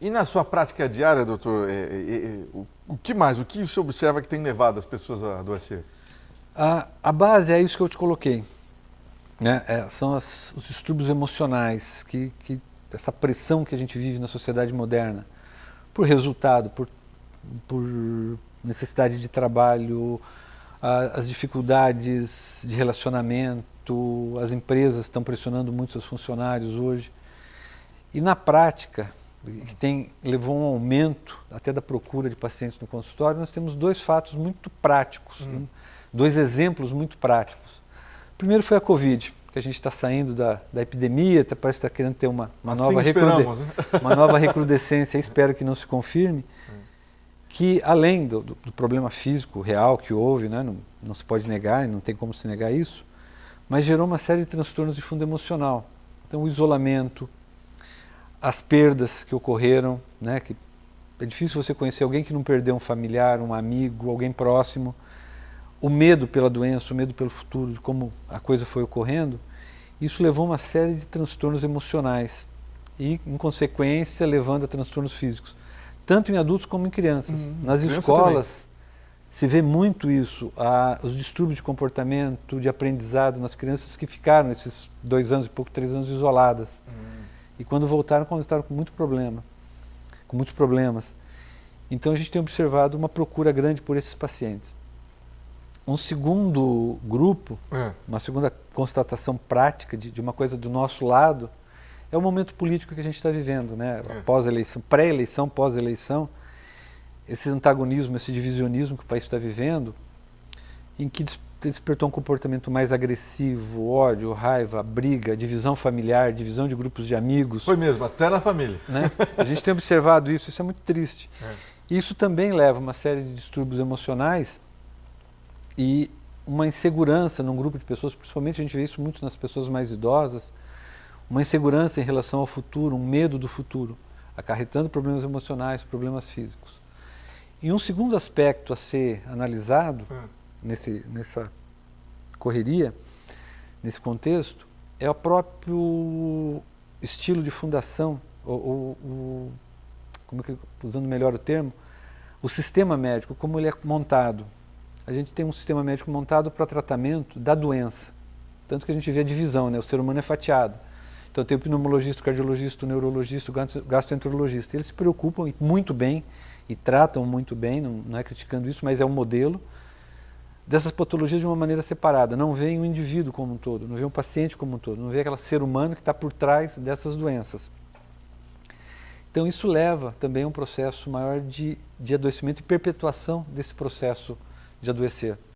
E na sua prática diária, doutor, o que mais? O que você observa que tem levado as pessoas a adoecer? A base é isso que eu te coloquei, né? São os distúrbios emocionais, essa pressão que a gente vive na sociedade moderna, por resultado, por necessidade de trabalho, as dificuldades de relacionamento, as empresas estão pressionando muito seus funcionários hoje. E na prática, que levou a um aumento até da procura de pacientes no consultório, nós temos dois fatos muito práticos, né? Dois exemplos muito práticos. O primeiro foi a Covid, que a gente está saindo da epidemia, parece que está querendo ter uma nova recrudescência, espero que não se confirme, que além do problema físico real que houve, né, não se pode negar, não tem como se negar isso, mas gerou uma série de transtornos de fundo emocional. Então o isolamento, as perdas que ocorreram, né, que é difícil você conhecer alguém que não perdeu um familiar, um amigo, alguém próximo, o medo pela doença, o medo pelo futuro, de como a coisa foi ocorrendo, isso levou a uma série de transtornos emocionais e, em consequência, levando a transtornos físicos, tanto em adultos como em crianças. Nas escolas se vê muito isso, os distúrbios de comportamento, de aprendizado nas crianças que ficaram esses 2 anos e pouco, 3 anos isoladas. E quando voltaram com muito problema, com muitos problemas. Então a gente tem observado uma procura grande por esses pacientes. Um segundo grupo, uma segunda constatação prática de uma coisa do nosso lado, é o momento político que a gente está vivendo, né? Pós-eleição, pré-eleição, pós-eleição, esse antagonismo, esse divisionismo que o país está vivendo, em que despertou um comportamento mais agressivo, ódio, raiva, briga, divisão familiar, divisão de grupos de amigos. Foi mesmo, até na família. Né? A gente tem observado isso é muito triste. Isso também leva a uma série de distúrbios emocionais e uma insegurança num grupo de pessoas, principalmente a gente vê isso muito nas pessoas mais idosas, uma insegurança em relação ao futuro, um medo do futuro, acarretando problemas emocionais, problemas físicos. E um segundo aspecto a ser analisado nessa correria, nesse contexto, é o próprio estilo de fundação, usando melhor o termo, o sistema médico, como ele é montado. A gente tem um sistema médico montado para tratamento da doença, tanto que a gente vê a divisão, né? O ser humano é fatiado. Então tem o pneumologista, o cardiologista, o neurologista, o gastroenterologista. Eles se preocupam muito bem e tratam muito bem, não é criticando isso, mas é um modelo dessas patologias de uma maneira separada. Não vê o indivíduo como um todo, não vê o paciente como um todo, não vê aquele ser humano que está por trás dessas doenças. Então isso leva também a um processo maior de adoecimento e perpetuação desse processo de adoecer.